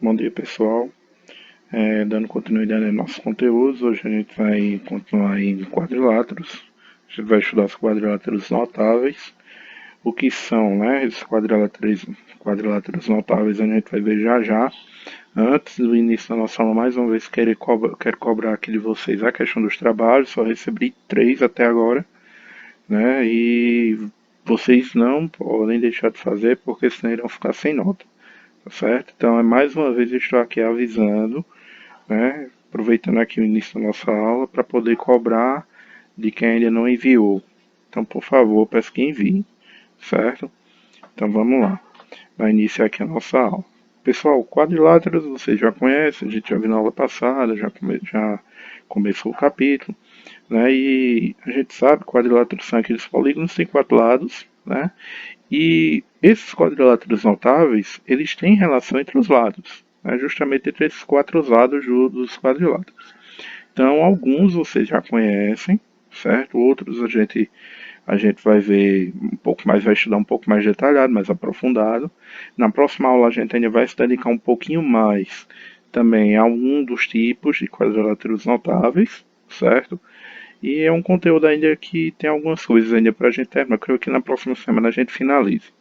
Bom dia, pessoal. Dando continuidade aos nossos conteúdos, hoje a gente vai continuar em quadriláteros. A gente vai estudar os quadriláteros notáveis. O que são, né? Esses quadriláteros notáveis a gente vai ver já já. Antes do início da nossa aula, mais uma vez, quero cobrar aqui de vocês a questão dos trabalhos. Só recebi 3 até agora, né? E vocês não podem deixar de fazer, porque senão irão ficar sem nota. Tá certo? Então, mais uma vez, eu estou aqui avisando, né? Aproveitando aqui o início da nossa aula para poder cobrar de quem ainda não enviou. Então, por favor, peço que envie, certo? Então, vamos lá. Vai iniciar aqui a nossa aula. Pessoal, quadriláteros vocês já conhecem, a gente já viu na aula passada, já começou o capítulo, né? E a gente sabe que quadriláteros são aqueles polígonos que têm 4 lados, né? E esses quadriláteros notáveis, eles têm relação entre os lados, né? Justamente entre esses 4 lados dos quadriláteros. Então, alguns vocês já conhecem, certo? Outros a gente vai ver um pouco mais, vai estudar um pouco mais detalhado, mais aprofundado. Na próxima aula a gente ainda vai se dedicar um pouquinho mais também a um dos tipos de quadriláteros notáveis, certo? E é um conteúdo ainda que tem algumas coisas ainda para a gente terminar. Eu creio que na próxima semana a gente finalize.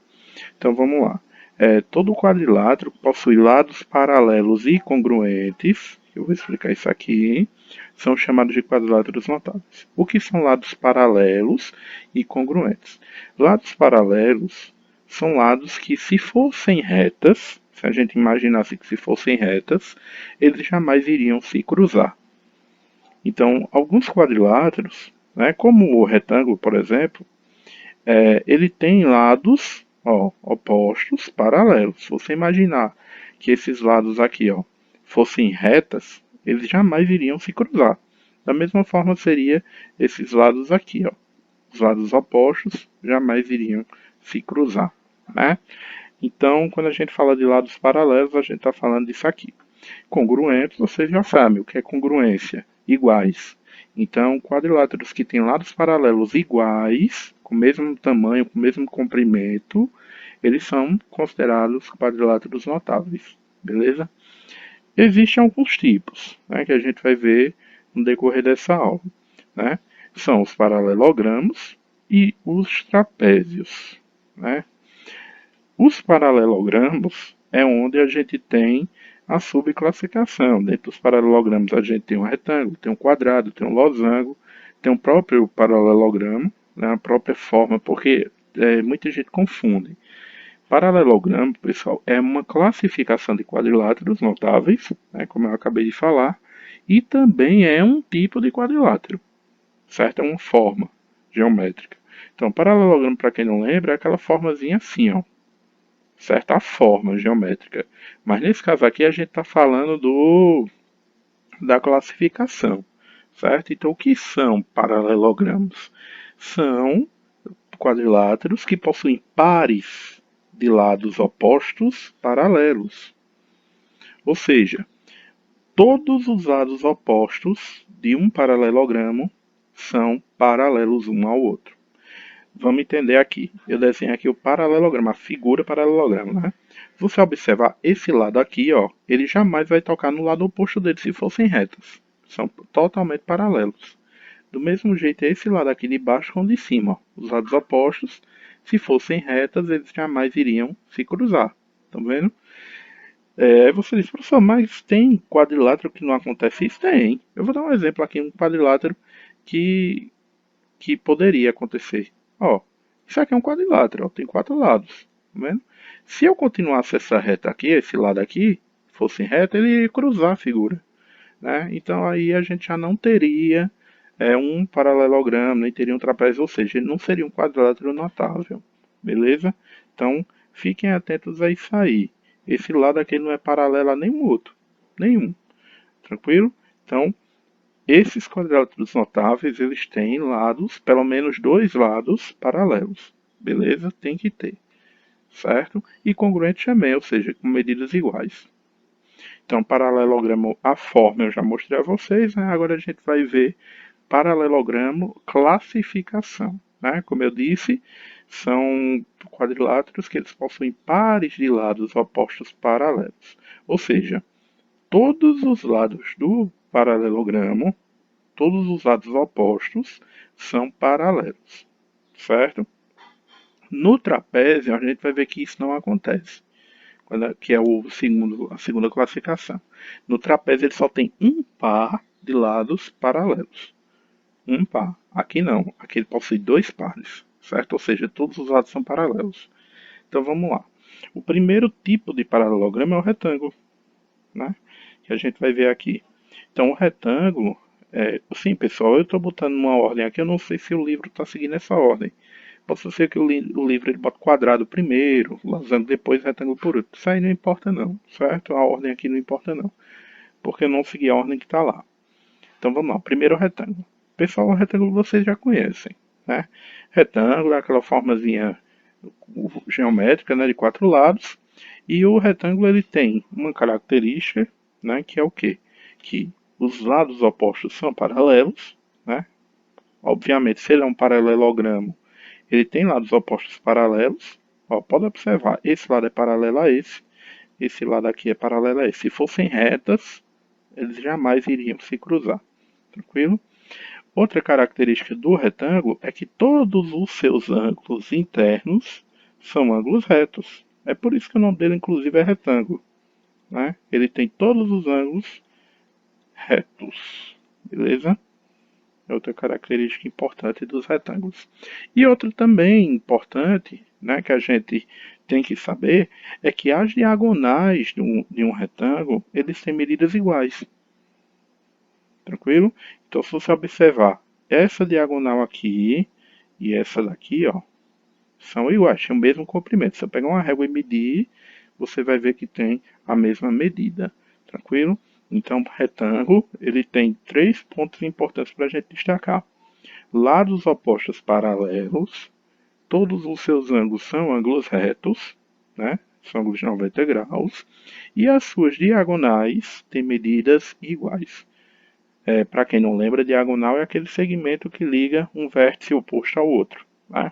Então vamos lá. Todo quadrilátero possui lados paralelos e congruentes. Eu vou explicar isso aqui. São chamados de quadriláteros notáveis. O que são lados paralelos e congruentes? Lados paralelos são lados que, se fossem retas, se a gente imaginasse que se fossem retas, eles jamais iriam se cruzar. Então, alguns quadriláteros, né, como o retângulo, por exemplo, ele tem lados, ó, opostos, paralelos. Se você imaginar que esses lados aqui, ó, fossem retas, eles jamais iriam se cruzar. Da mesma forma seria esses lados aqui, ó. Os lados opostos jamais iriam se cruzar, né? Então, quando a gente fala de lados paralelos, a gente está falando disso aqui. Congruentes, você já sabe o que é congruência. Iguais. Então, quadriláteros que têm lados paralelos iguais, com o mesmo tamanho, com o mesmo comprimento, eles são considerados quadriláteros notáveis. Beleza? Existem alguns tipos, né, que a gente vai ver no decorrer dessa aula. Né? São os paralelogramos e os trapézios. Né? Os paralelogramos é onde a gente tem a subclassificação. Dentro dos paralelogramos a gente tem um retângulo, tem um quadrado, tem um losango, tem um próprio paralelogramo, né, a própria forma, porque muita gente confunde. Paralelogramo, pessoal, é uma classificação de quadriláteros notáveis, né, como eu acabei de falar, e também é um tipo de quadrilátero, certo? É uma forma geométrica. Então, paralelogramo, para quem não lembra, é aquela formazinha assim, ó, certa forma geométrica. Mas nesse caso aqui a gente está falando da classificação, certo? Então o que são paralelogramos? São quadriláteros que possuem pares de lados opostos paralelos. Ou seja, todos os lados opostos de um paralelogramo são paralelos um ao outro. Vamos entender aqui. Eu desenho aqui o paralelogramo, a figura paralelogramo, né? Se você observar esse lado aqui, ó, ele jamais vai tocar no lado oposto dele se fossem retas. São totalmente paralelos. Do mesmo jeito, esse lado aqui de baixo com o de cima, ó. Os lados opostos, se fossem retas, eles jamais iriam se cruzar. Estão vendo? Aí você diz, professor, mas tem quadrilátero que não acontece isso? Tem. Eu vou dar um exemplo aqui, um quadrilátero que poderia acontecer. Ó, isso aqui é um quadrilátero, ó, tem 4 lados, tá vendo? Se eu continuasse essa reta aqui, esse lado aqui, fosse reto, ele ia cruzar a figura, né? Então aí a gente já não teria um paralelogramo, nem teria um trapézio, ou seja, ele não seria um quadrilátero notável, beleza? Então fiquem atentos a isso aí. Esse lado aqui não é paralelo a nenhum outro, nenhum, tranquilo? Então esses quadriláteros notáveis, eles têm lados, pelo menos 2 lados paralelos. Beleza? Tem que ter. Certo? E congruentes também, ou seja, com medidas iguais. Então, paralelogramo, a forma eu já mostrei a vocês, né? Agora a gente vai ver paralelogramo classificação. Né? Como eu disse, são quadriláteros que eles possuem pares de lados opostos paralelos. Ou seja, todos os lados do paralelogramo, todos os lados opostos, são paralelos, certo? No trapézio, a gente vai ver que isso não acontece, que é a segunda classificação. No trapézio, ele só tem um par de lados paralelos. Um par. Aqui não. Aqui ele possui dois pares, certo? Ou seja, todos os lados são paralelos. Então vamos lá. O primeiro tipo de paralelogramo é o retângulo, né? Que a gente vai ver aqui. Então o retângulo, sim, pessoal, eu estou botando uma ordem aqui, eu não sei se o livro está seguindo essa ordem. Pode ser que o livro ele bota quadrado primeiro, losango depois, retângulo por último. Isso aí não importa não, certo? A ordem aqui não importa não, porque eu não segui a ordem que está lá. Então vamos lá, primeiro o retângulo. Pessoal, o retângulo vocês já conhecem, né? Retângulo é aquela formazinha geométrica, né, de quatro lados. E o retângulo ele tem uma característica, né, que é o quê? Que os lados opostos são paralelos, né? Obviamente, se ele é um paralelogramo, ele tem lados opostos paralelos. Ó, pode observar, esse lado é paralelo a esse lado aqui é paralelo a esse. Se fossem retas, eles jamais iriam se cruzar. Tranquilo? Outra característica do retângulo é que todos os seus ângulos internos são ângulos retos. É por isso que o nome dele, inclusive, é retângulo, né? Ele tem todos os ângulos retos, beleza? É outra característica importante dos retângulos. E outra também importante, né, que a gente tem que saber, é que as diagonais de um retângulo, eles têm medidas iguais. Tranquilo? Então, se você observar essa diagonal aqui e essa daqui, ó, são iguais, têm o mesmo comprimento. Se eu pegar uma régua e medir, você vai ver que tem a mesma medida. Tranquilo? Então, retângulo, ele tem três pontos importantes para a gente destacar. Lados opostos paralelos, todos os seus ângulos são ângulos retos, né? São ângulos de 90 graus, e as suas diagonais têm medidas iguais. Para quem não lembra, diagonal é aquele segmento que liga um vértice oposto ao outro, né?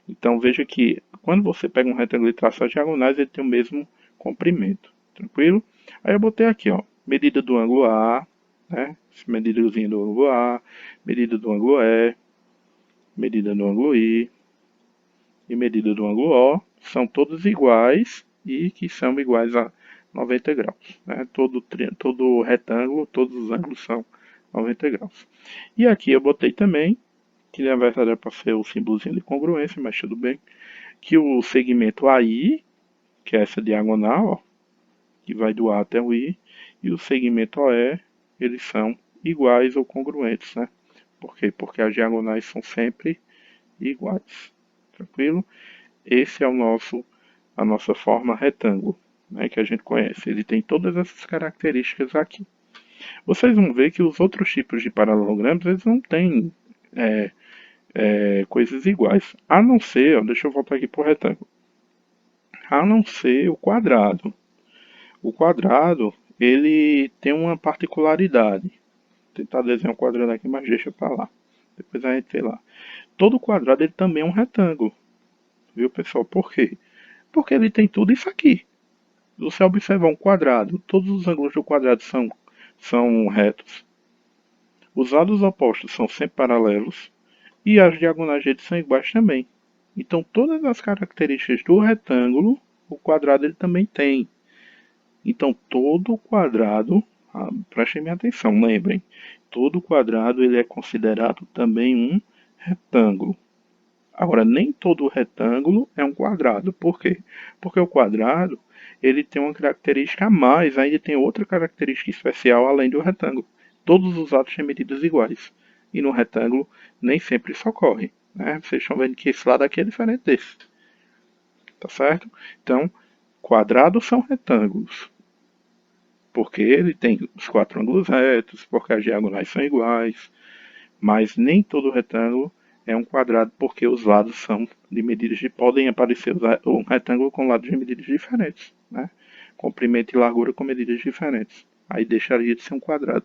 Então veja que quando você pega um retângulo e traça as diagonais, ele tem o mesmo comprimento, tranquilo? Aí eu botei aqui, ó, medida do ângulo A, né? Medidazinha do ângulo A, medida do ângulo E, medida do ângulo I e medida do ângulo O, são todos iguais e que são iguais a 90 graus, né? Todo retângulo, todos os ângulos são 90 graus. E aqui eu botei também, que na verdade é para ser o símbolozinho de congruência, mas tudo bem, que o segmento AI, que é essa diagonal, ó, que vai do A até o I, e o segmento OE, eles são iguais ou congruentes, né? Por quê? Porque as diagonais são sempre iguais. Tranquilo? Esse é a nossa forma retângulo, né, que a gente conhece. Ele tem todas essas características aqui. Vocês vão ver que os outros tipos de paralelogramas eles não têm é, coisas iguais. A não ser, ó, deixa eu voltar aqui para o retângulo. A não ser o quadrado. O quadrado, ele tem uma particularidade. Vou tentar desenhar um quadrado aqui, mas deixa para lá. Depois a gente vê lá. Todo quadrado ele também é um retângulo. Viu, pessoal? Por quê? Porque ele tem tudo isso aqui. Se você observar um quadrado, todos os ângulos do quadrado são retos. Os lados opostos são sempre paralelos. E as diagonais deles são iguais também. Então, todas as características do retângulo, o quadrado ele também tem. Então, todo quadrado, prestem minha atenção, lembrem, todo quadrado ele é considerado também um retângulo. Agora, nem todo retângulo é um quadrado. Por quê? Porque o quadrado ele tem uma característica a mais, ainda tem outra característica especial além do retângulo. Todos os lados têm medidas iguais. E no retângulo nem sempre isso ocorre, né? Vocês estão vendo que esse lado aqui é diferente desse. Tá certo? Então, quadrados são retângulos. Porque ele tem os quatro ângulos retos, porque as diagonais são iguais. Mas nem todo retângulo é um quadrado, porque os lados são de medidas de podem aparecer um retângulo com lados de medidas diferentes, né? Comprimento e largura com medidas diferentes. Aí deixaria de ser um quadrado.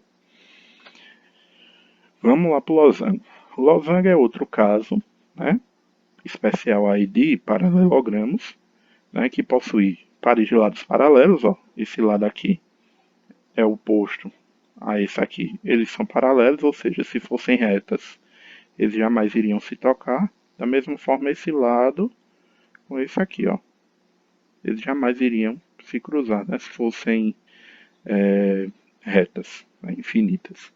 Vamos lá para o losango. O losango é outro caso, né? especial aí de paralelogramos, né, que possui pares de lados paralelos, ó, esse lado aqui é oposto a esse aqui. Eles são paralelos, ou seja, se fossem retas, eles jamais iriam se tocar. Da mesma forma, esse lado com esse aqui, ó, eles jamais iriam se cruzar, né, se fossem retas, né, infinitas.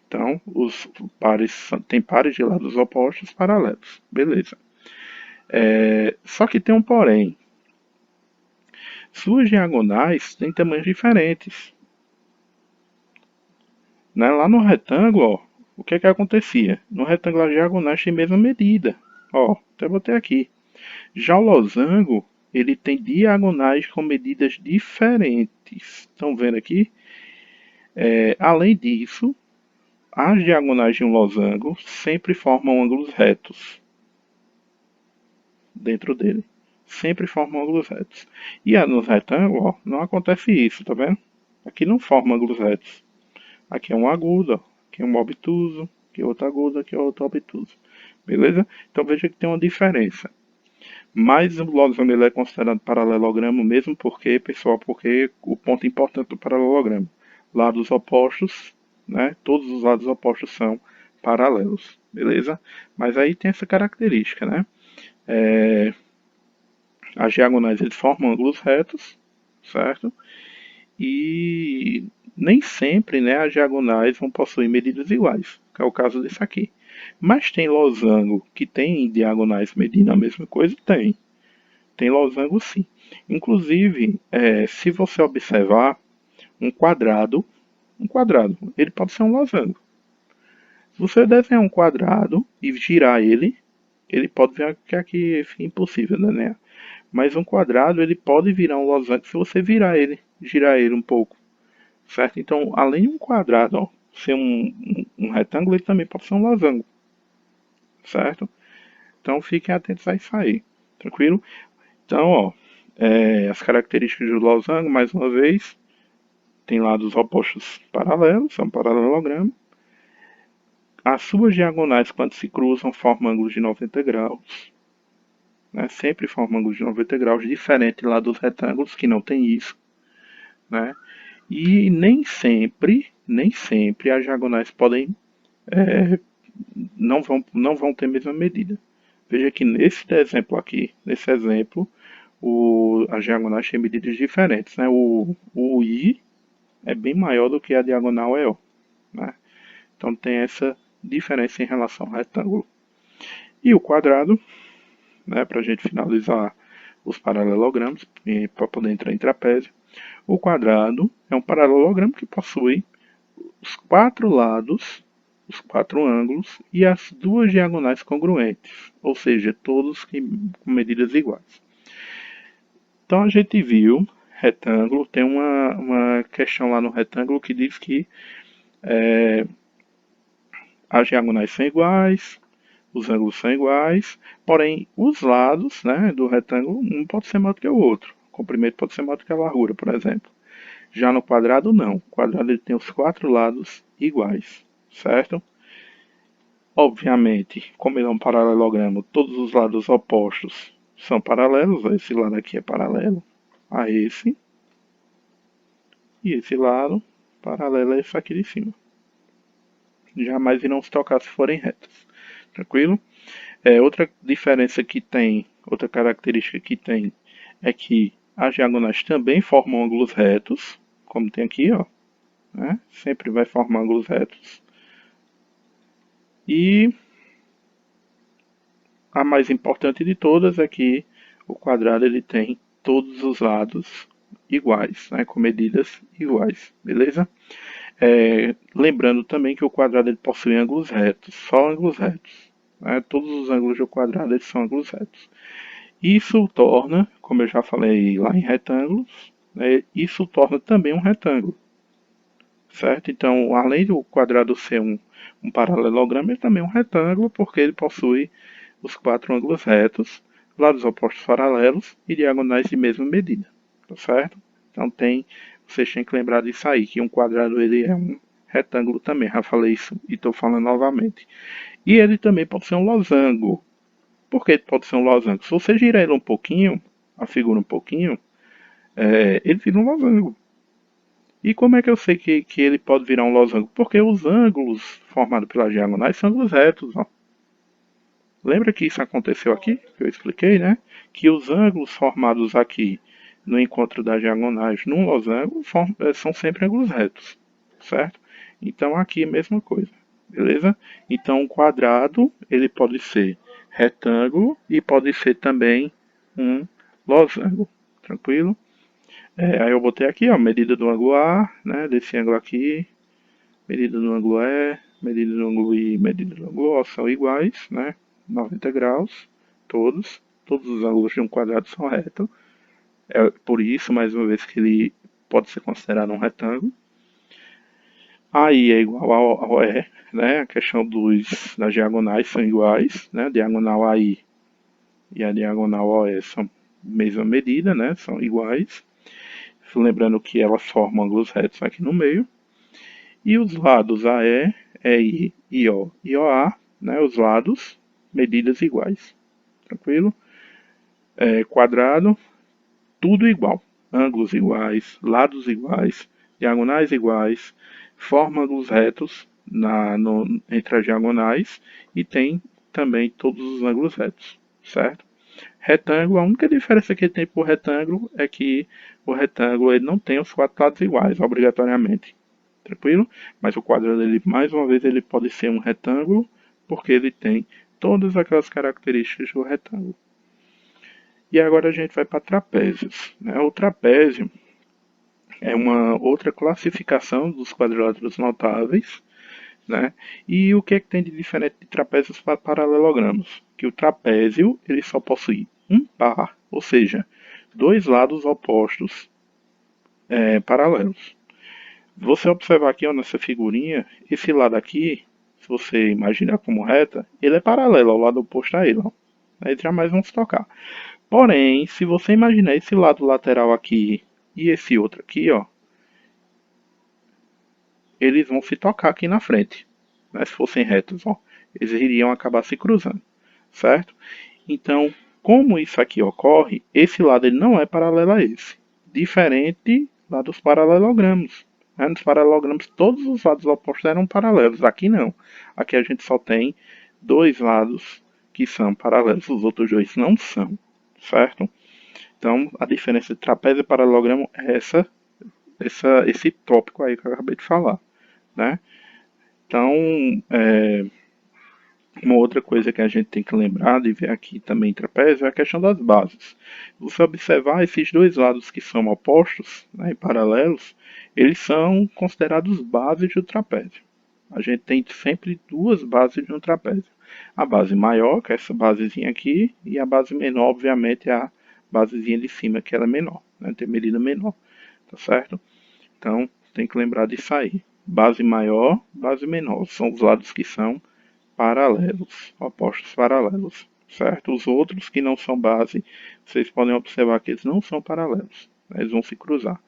Então, os pares tem pares de lados opostos paralelos, beleza? Só que tem um porém. Suas diagonais têm tamanhos diferentes. Né? Lá no retângulo, ó, o que acontecia? No retângulo as diagonais têm a mesma medida. Ó, até botei aqui. Já o losango, ele tem diagonais com medidas diferentes. Estão vendo aqui? Além disso, as diagonais de um losango sempre formam ângulos retos dentro dele. Sempre formam ângulos retos. E nos retângulos, ó, não acontece isso, tá vendo? Aqui não forma ângulos retos. Aqui é um agudo, ó. Aqui é um obtuso, aqui é outro agudo, aqui é outro obtuso. Beleza? Então veja que tem uma diferença. Mas o losango ele é considerado paralelogramo mesmo porque, pessoal, porque o ponto importante do paralelogramo, lados opostos, né? Todos os lados opostos são paralelos, beleza? Mas aí tem essa característica, né? As diagonais eles formam ângulos retos, certo? E nem sempre, né, as diagonais vão possuir medidas iguais, que é o caso desse aqui. Mas tem losango que tem diagonais medindo a mesma coisa? Tem. Tem losango sim. Inclusive, se você observar um quadrado, ele pode ser um losango. Se você desenhar um quadrado e girar ele, ele pode ver que aqui é impossível, né? Mas um quadrado ele pode virar um losango se você virar ele, girar ele um pouco, certo? Então, além de um quadrado, ó, ser um retângulo, ele também pode ser um losango, certo? Então, fiquem atentos a isso aí, tranquilo? Então, ó, as características do losango, mais uma vez, tem lados opostos paralelos, é um paralelogramo. As suas diagonais, quando se cruzam, formam ângulos de 90 graus. Né? Sempre formam ângulos de 90 graus, diferente lá dos retângulos, que não tem isso. Né? E nem sempre as diagonais podem, não vão ter a mesma medida. Veja que nesse exemplo aqui, nesse exemplo, as diagonais têm medidas diferentes. Né? O I é bem maior do que a diagonal EO. Né? Então tem essa diferença em relação ao retângulo. E o quadrado, né, para a gente finalizar os paralelogramas, para poder entrar em trapézio. O quadrado é um paralelogramo que possui os quatro lados, os quatro ângulos e as duas diagonais congruentes, ou seja, todos com medidas iguais. Então a gente viu retângulo, tem uma questão lá no retângulo que diz que as diagonais são iguais, os ângulos são iguais, porém os lados, né, do retângulo um pode ser maior do que o outro. O comprimento pode ser maior do que a largura, por exemplo. Já no quadrado não. O quadrado ele tem os quatro lados iguais, certo? Obviamente, como ele é um paralelogramo, todos os lados opostos são paralelos. Esse lado aqui é paralelo a esse. E esse lado paralelo a esse aqui de cima. Jamais irão se tocar se forem retas. Tranquilo? Outra diferença que tem, outra característica que tem, é que as diagonais também formam ângulos retos, como tem aqui, ó, né? Sempre vai formar ângulos retos. E a mais importante de todas é que o quadrado ele tem todos os lados iguais, né? Com medidas iguais, beleza? Lembrando também que o quadrado ele possui ângulos retos, só ângulos retos. Né? Todos os ângulos do quadrado eles são ângulos retos. Isso torna, como eu já falei lá em retângulos, né, isso torna também um retângulo, certo? Então, além do quadrado ser um paralelogramo, ele também é um retângulo, porque ele possui os quatro ângulos retos, lados opostos paralelos e diagonais de mesma medida, tá certo? Então, vocês têm que lembrar disso aí, que um quadrado ele é um retângulo também, já falei isso e estou falando novamente. E ele também pode ser um losango. Por que ele pode ser um losango? Se você girar ele um pouquinho, a figura um pouquinho, ele vira um losango. E como é que eu sei que ele pode virar um losango? Porque os ângulos formados pelas diagonais são ângulos retos. Ó. Lembra que isso aconteceu aqui? Que eu expliquei, né? Que os ângulos formados aqui no encontro das diagonais num losango são sempre ângulos retos, certo? Então aqui é a mesma coisa, beleza? Então um quadrado ele pode ser retângulo e pode ser também um losango, tranquilo? Aí eu botei aqui, ó, medida do ângulo A, né, desse ângulo aqui, medida do ângulo E, medida do ângulo I, medida do ângulo O são iguais, né, 90 graus, todos os ângulos de um quadrado são retos, é por isso, mais uma vez, que ele pode ser considerado um retângulo. AI é igual ao E, né, a questão das diagonais são iguais, né, a diagonal AI e a diagonal OE são mesma medida, né, são iguais. Lembrando que elas formam ângulos retos aqui no meio. E os lados AE, EI, IO e OA, né, os lados, medidas iguais. Tranquilo? Quadrado, tudo igual. Ângulos iguais, lados iguais, diagonais iguais, forma ângulos retos entre as diagonais e tem também todos os ângulos retos, certo? Retângulo, a única diferença que ele tem por retângulo é que o retângulo ele não tem os quatro lados iguais, obrigatoriamente. Tranquilo? Mas o quadrado, ele, mais uma vez, ele pode ser um retângulo, porque ele tem todas aquelas características do retângulo. E agora a gente vai para trapézios. Né? O trapézio é uma outra classificação dos quadriláteros notáveis. Né? E o que é que tem de diferente de trapézios para paralelogramos? Que o trapézio ele só possui um par, ou seja, dois lados opostos paralelos. Você observar aqui ó, nessa figurinha, esse lado aqui, se você imaginar como reta, ele é paralelo ao lado oposto a ele. Ó. Aí jamais vamos tocar. Porém, se você imaginar esse lado lateral aqui e esse outro aqui, ó, eles vão se tocar aqui na frente. Né? Se fossem retos, ó, eles iriam acabar se cruzando, certo? Então, como isso aqui ocorre, esse lado ele não é paralelo a esse, diferente lá dos paralelogramos. Né? Nos paralelogramos todos os lados opostos eram paralelos, aqui não. Aqui a gente só tem dois lados que são paralelos, os outros dois não são, certo? Então, a diferença de trapézio e paralelogramo é esse tópico aí que eu acabei de falar, né? Então, uma outra coisa que a gente tem que lembrar de ver aqui também em trapézio é a questão das bases. Você observar esses dois lados que são opostos, né, e paralelos, eles são considerados bases do trapézio. A gente tem sempre duas bases de um trapézio. A base maior, que é essa basezinha aqui, e a base menor, obviamente, é a basezinha de cima, que ela é menor, né, tem medida menor, tá certo? Então, tem que lembrar disso aí. Base maior, base menor, são os lados que são paralelos, opostos paralelos, certo? Os outros que não são base, vocês podem observar que eles não são paralelos, eles vão se cruzar.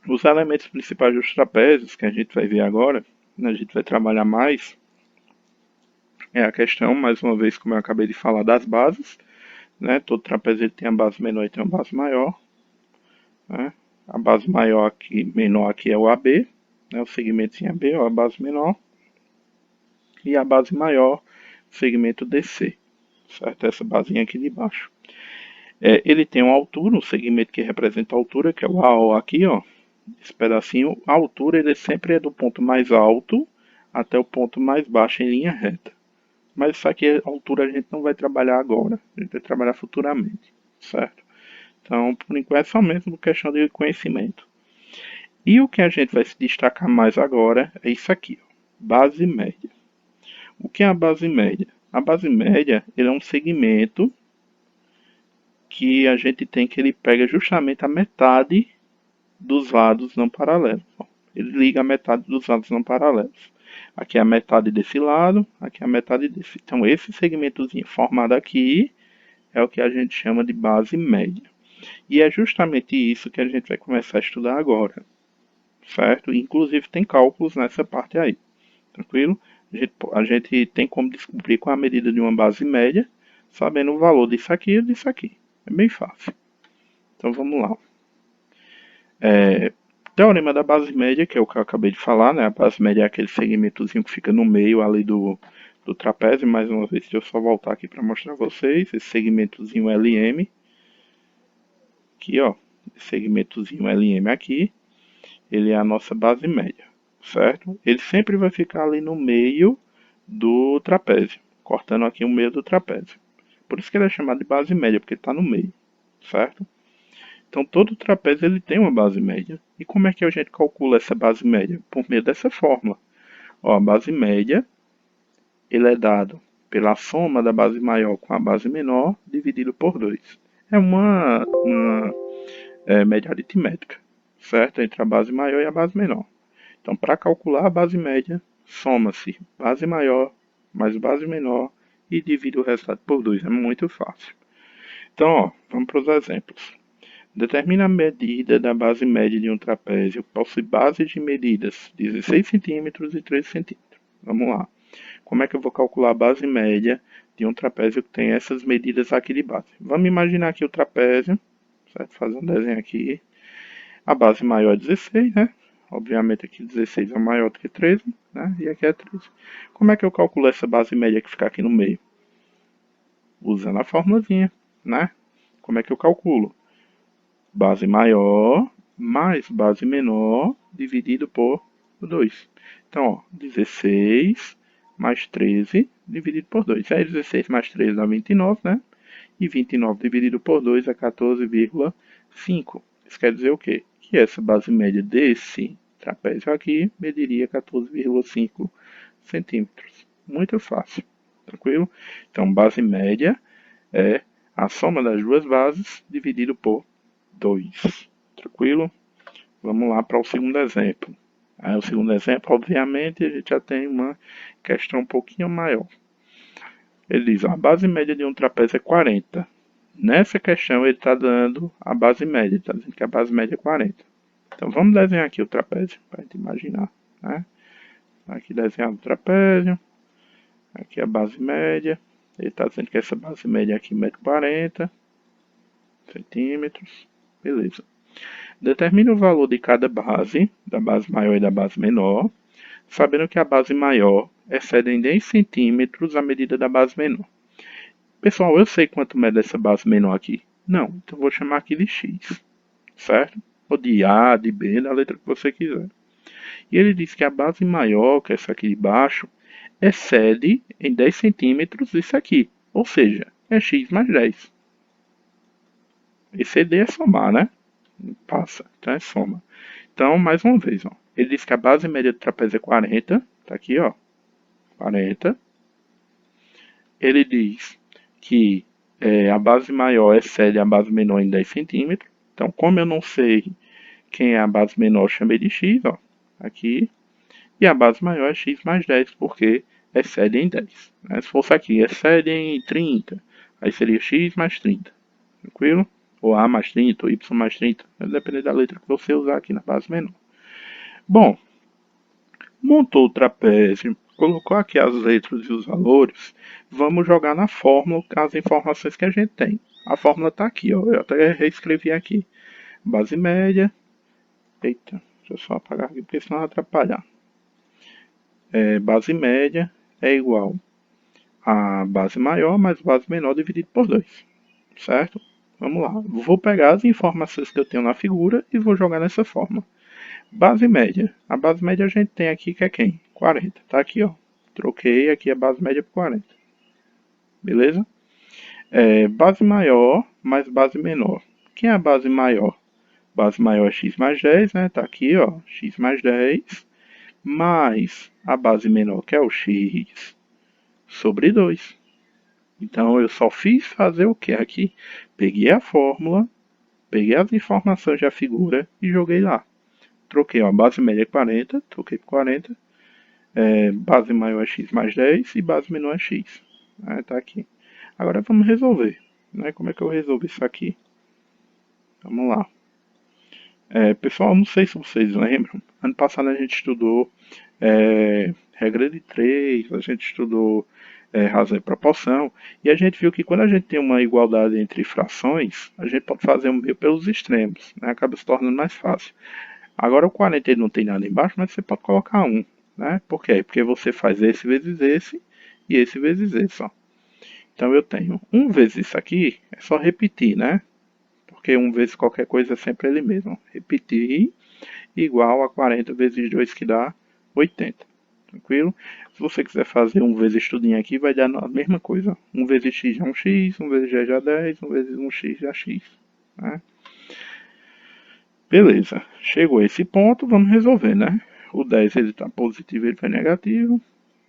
Os elementos principais dos trapézios, que a gente vai ver agora, né, a gente vai trabalhar mais, é a questão, mais uma vez, como eu acabei de falar, das bases. Né? Todo trapézio ele tem a base menor e tem a base maior. Né? A base maior aqui, menor aqui é o AB, né? O segmento em AB, ó, a base menor. E a base maior, segmento DC, certo? Essa basinha aqui de baixo. Ele tem uma altura, um segmento que representa a altura, que é o AO aqui, ó. Esse pedacinho, a altura ele sempre é do ponto mais alto até o ponto mais baixo em linha reta. Mas isso aqui, a altura a gente não vai trabalhar agora, a gente vai trabalhar futuramente, certo? Então, por enquanto é só mesmo questão de conhecimento. E o que a gente vai se destacar mais agora é isso aqui, ó, base média. O que é a base média? A base média ele é um segmento que a gente tem que ele pega justamente a metade dos lados não paralelos. Ele liga a metade dos lados não paralelos. Aqui é a metade desse lado, aqui é a metade desse. Então esse segmentozinho formado aqui é o que a gente chama de base média. E é justamente isso que a gente vai começar a estudar agora, certo? Inclusive tem cálculos nessa parte aí, tranquilo? A gente tem como descobrir qual é a medida de uma base média, sabendo o valor disso aqui e disso aqui. É bem fácil. Então vamos lá. Teorema da base média, que é o que eu acabei de falar, né? A base média é aquele segmentozinho que fica no meio ali do trapézio. Mais uma vez, deixa eu só voltar aqui para mostrar a vocês. Esse segmentozinho LM, aqui ó, esse segmentozinho LM aqui, ele é a nossa base média, certo? Ele sempre vai ficar ali no meio do trapézio, cortando aqui o meio do trapézio. Por isso que ele é chamado de base média, porque está no meio, certo? Então todo trapézio ele tem uma base média. E como é que a gente calcula essa base média? Por meio dessa fórmula. Ó, a base média ele é dado pela soma da base maior com a base menor dividido por 2. É uma média aritmética, certo? Entre a base maior e a base menor. Então, para calcular a base média, soma-se base maior mais base menor e divide o resultado por 2. É muito fácil. Então, ó, vamos para os exemplos. Determina a medida da base média de um trapézio que possui bases de medidas 16 centímetros e 13 centímetros. Vamos lá. Como é que eu vou calcular a base média de um trapézio que tem essas medidas aqui de base? Vamos imaginar aqui o trapézio, certo? Fazer um desenho aqui. A base maior é 16, né? Obviamente aqui 16 é maior do que 13, né? E aqui é 13. Como é que eu calculo essa base média que fica aqui no meio? Usando a formulazinha, né? Como é que eu calculo? Base maior mais base menor dividido por 2. Então, ó, 16 mais 13 dividido por 2. Aí 16 mais 13 dá 29, né? E 29 dividido por 2 é 14,5. Isso quer dizer o quê? Que essa base média desse trapézio aqui mediria 14,5 centímetros. Muito fácil, tranquilo? Então, base média é a soma das duas bases dividido por 2. Tranquilo? Vamos lá para o segundo exemplo. Aí, o segundo exemplo, obviamente, a gente já tem uma questão um pouquinho maior. Ele diz, a base média de um trapézio é 40. Nessa questão, ele está dando a base média, está dizendo que a base média é 40. Então, vamos desenhar aqui o trapézio, para a gente imaginar. Né? Aqui desenhado o trapézio, aqui a base média. Ele está dizendo que essa base média aqui mede 40 centímetros. Beleza. Determine o valor de cada base, da base maior e da base menor, sabendo que a base maior excede em 10 centímetros a medida da base menor. Pessoal, eu sei quanto mede essa base menor aqui. Não, então vou chamar aqui de x, certo? Ou de A, de B, da letra que você quiser. E ele diz que a base maior, que é essa aqui de baixo, excede em 10 centímetros isso aqui. Ou seja, é x mais 10. Exceder é somar, né? Passa, então é soma. Então, mais uma vez, ó, ele diz que a base média do trapézio é 40, tá aqui, ó, 40. Ele diz que a base maior excede a base menor em 10 centímetros. Então, como eu não sei quem é a base menor, eu chamei de x, ó, aqui. E a base maior é x mais 10, porque excede em 10. Né? Se fosse aqui, excede em 30, aí seria x mais 30, tranquilo? Ou A mais 30, ou Y mais 30, vai depender da letra que você usar aqui na base menor. Bom, montou o trapézio, colocou aqui as letras e os valores, vamos jogar na fórmula as informações que a gente tem. A fórmula está aqui, ó, eu até reescrevi aqui. Base média, eita, deixa eu só apagar aqui porque senão vai atrapalhar. Base média é igual a base maior mais base menor dividido por 2, certo? Vamos lá, vou pegar as informações que eu tenho na figura e vou jogar nessa fórmula. Base média. A base média a gente tem aqui que é quem? 40. Tá aqui, ó. Troquei aqui a base média por 40. Beleza? Base maior mais base menor. Quem é a base maior? Base maior é x mais 10, né? Tá aqui, ó. X mais 10. Mais a base menor, que é o x, sobre 2. Então, eu só fiz fazer o que aqui? Peguei a fórmula, peguei as informações da figura e joguei lá. Troquei, ó. A base média é 40, troquei por 40. Base maior é x mais 10 e base menor é x. Tá aqui. Agora vamos resolver. Né? Como é que eu resolvo isso aqui? Vamos lá. Pessoal, não sei se vocês lembram, Ano passado a gente estudou regra de três, a gente estudou razão e proporção, e a gente viu que quando a gente tem uma igualdade entre frações, a gente pode fazer um meio pelos extremos, né? Acaba se tornando mais fácil. Agora o 40 ele não tem nada embaixo, mas você pode colocar um, né? Por quê? Porque você faz esse vezes esse e esse vezes esse, ó. Então eu tenho um vezes isso aqui, é só repetir, né? Porque um vezes qualquer coisa é sempre ele mesmo. Repetir igual a 40 vezes 2 que dá 80. Tranquilo? Se você quiser fazer um vezes tudinho aqui, vai dar a mesma coisa. Um vezes x é um x, um vezes g é 10, um vezes um x é x. Né? Beleza. Chegou a esse ponto, vamos resolver, né? O 10 ele está positivo e ele vai negativo.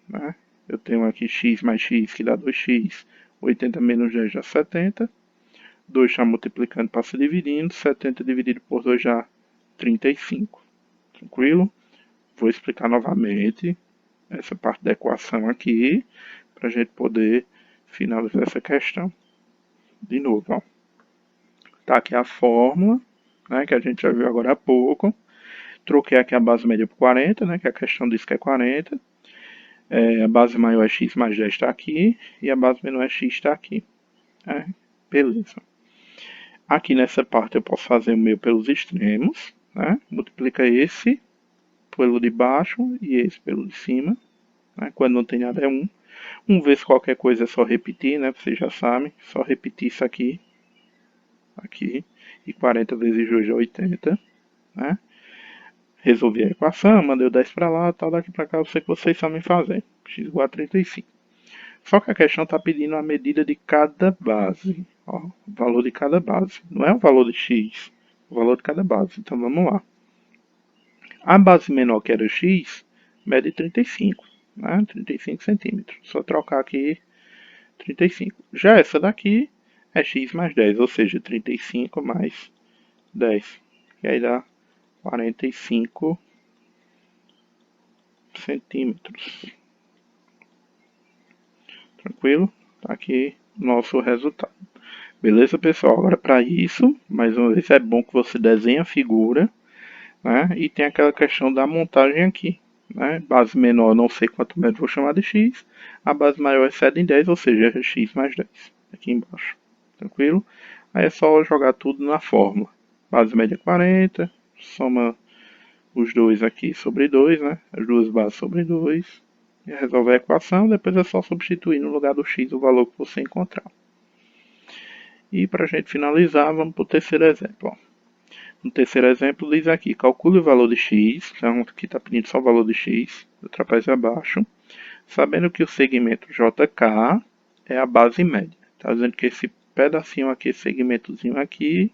Né? Eu tenho aqui x mais x que dá 2x. 80 menos 10 dá 70. 2 está multiplicando, passa dividindo. 70 dividido por 2 dá 35. Tranquilo? Vou explicar novamente essa parte da equação aqui, para a gente poder finalizar essa questão. De novo, ó. Tá aqui a fórmula, né, que a gente já viu agora há pouco. Troquei aqui a base média por 40, né, que a questão diz que é 40. A base maior é x mais 10 está aqui, e a base menor é x está aqui. Beleza. Aqui nessa parte eu posso fazer o meu pelos extremos, né? Multiplica esse pelo de baixo e esse pelo de cima. Né? Quando não tem nada é 1. 1 vezes qualquer coisa é só repetir, né? Vocês já sabem. Só repetir isso aqui. Aqui. E 40 vezes 2 é 80. Né? Resolvi a equação, mandei o 10 para lá, tal, daqui para cá eu sei que vocês sabem fazer. X igual a 35. Só que a questão está pedindo a medida de cada base. Ó, o valor de cada base. Não é o valor de x, o valor de cada base. Então vamos lá. A base menor, que era x, mede 35. Né? 35 centímetros. Só trocar aqui 35. Já essa daqui é x mais 10, ou seja, 35 mais 10. E aí dá 45 centímetros. Tranquilo? Tá aqui nosso resultado. Beleza, pessoal? Agora para isso, mais uma vez, é bom que você desenhe a figura, né? E tem aquela questão da montagem aqui. Né? Base menor, não sei quanto metro vou chamar de x. A base maior excede em 10, ou seja, é x mais 10. Aqui embaixo. Tranquilo? Aí é só jogar tudo na fórmula. Base média 40, soma os dois aqui sobre 2, né? As duas bases sobre 2. E resolve a equação, depois é só substituir no lugar do x o valor que você encontrar. E para a gente finalizar, vamos para o terceiro exemplo. Ó. No terceiro exemplo diz aqui, calcule o valor de x, então aqui está pedindo só o valor de x, do trapézio abaixo, sabendo que o segmento JK é a base média. Está dizendo que esse pedacinho aqui, esse segmentozinho aqui,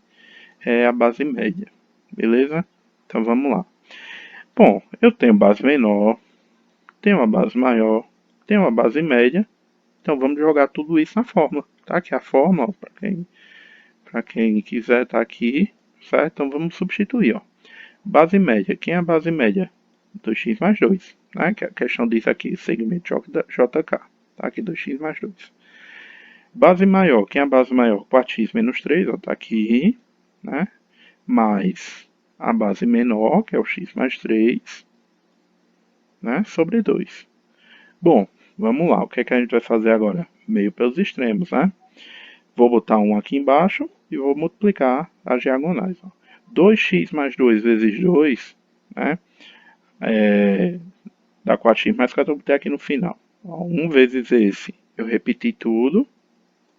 é a base média. Beleza? Então vamos lá. Bom, eu tenho base menor, tenho uma base maior, tenho uma base média. Então vamos jogar tudo isso na fórmula. Tá aqui a fórmula, para quem quiser tá aqui, certo? Então vamos substituir, ó. Base média. Quem é a base média? 2x mais 2. Né? Que a questão diz aqui, segmento JK. Tá aqui 2x mais 2. Base maior. Quem é a base maior? 4x menos 3, ó, tá aqui. Né? Mais a base menor, que é o x mais 3, né? Sobre 2. Bom, vamos lá. O que é que a gente vai fazer agora? Meio pelos extremos, né? Vou botar um aqui embaixo e vou multiplicar as diagonais. Ó. 2x mais 2 vezes 2, né? Dá 4x mais 4, eu botei aqui no final. Ó, 1 vezes esse, eu repeti tudo.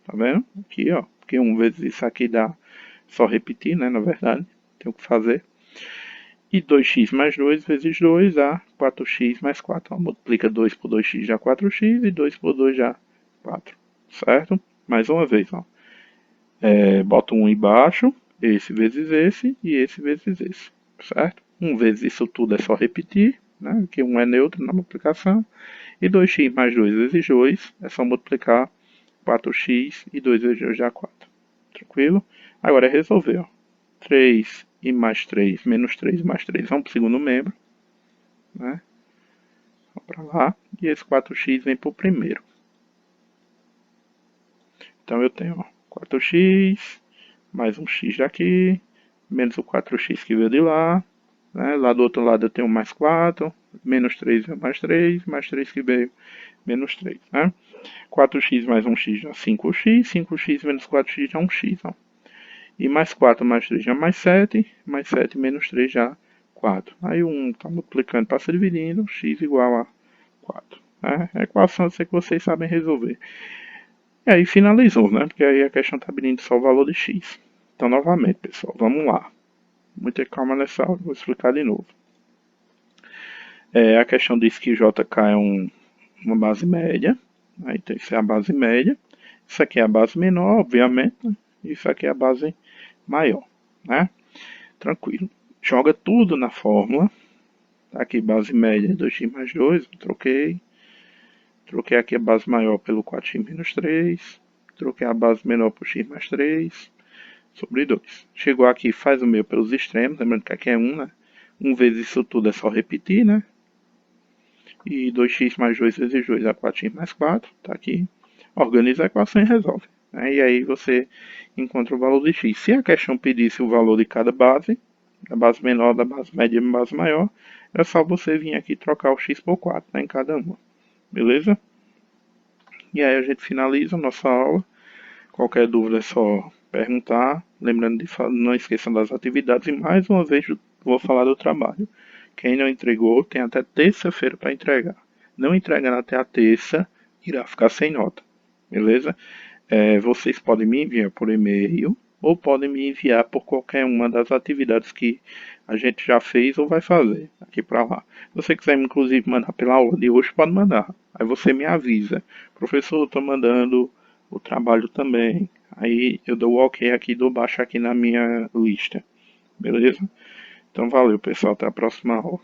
Tá vendo? Aqui, ó. Porque 1 vezes isso aqui dá só repetir, né? Na verdade, tem o que fazer. E 2x mais 2 vezes 2 dá 4x mais 4. Ó, multiplica 2 por 2x dá 4x e 2 por 2 dá 4. Certo? Mais uma vez, ó. Boto um embaixo, esse vezes esse e esse vezes esse. Certo? 1 vezes isso tudo é só repetir, né? Que 1 é neutro na multiplicação. E 2x mais 2 vezes 2 é só multiplicar 4x e 2 vezes 2 dá 4. Tranquilo? Agora é resolver. Ó. 3 e mais 3, menos 3 mais 3 vão para o segundo membro. Né? Vão para lá. E esse 4x vem para o primeiro. Então eu tenho ó, 4x mais um x daqui, menos o 4x que veio de lá, né? Lá do outro lado eu tenho mais 4, menos 3 é mais 3 que veio, menos 3, né? 4x mais 1x dá 5x, 5x menos 4x dá 1x, ó. E mais 4 mais 3 já mais 7 menos 3 já 4. Aí o 1 está multiplicando, passa dividindo, x igual a 4. É equação eu sei que vocês sabem resolver. E aí finalizou, né? Porque aí a questão está pedindo só o valor de x. Então, novamente, pessoal, vamos lá. Muita calma nessa aula, vou explicar de novo. A questão diz que JK é uma base média. Aí tem que ser a base média. Isso aqui é a base menor, obviamente. Né? Isso aqui é a base maior, né? Tranquilo. Joga tudo na fórmula. Tá aqui base média 2x mais 2, troquei. Troquei aqui a base maior pelo 4x menos 3. Troquei a base menor por x mais 3. Sobre 2. Chegou aqui, faz o meu pelos extremos. Lembrando que aqui é 1, né? 1 vezes isso tudo é só repetir, né? E 2x mais 2 vezes 2 é 4x mais 4. Tá aqui. Organiza a equação e resolve. Né? E aí você encontra o valor de x. Se a questão pedisse o valor de cada base, da base menor, da base média e da base maior, é só você vir aqui trocar o x por 4, né, em cada uma. Beleza? E aí a gente finaliza a nossa aula. Qualquer dúvida é só perguntar. Lembrando de não esqueçam das atividades. E mais uma vez vou falar do trabalho. Quem não entregou tem até terça-feira para entregar. Não entregando até a terça, irá ficar sem nota. Beleza? Vocês podem me enviar por e-mail ou podem me enviar por qualquer uma das atividades que a gente já fez ou vai fazer aqui para lá. Se você quiser, inclusive, mandar pela aula de hoje, pode mandar. Aí você me avisa. Professor, estou mandando o trabalho também. Aí eu dou o ok aqui, dou baixo aqui na minha lista. Beleza? Então valeu, pessoal. Até a próxima aula.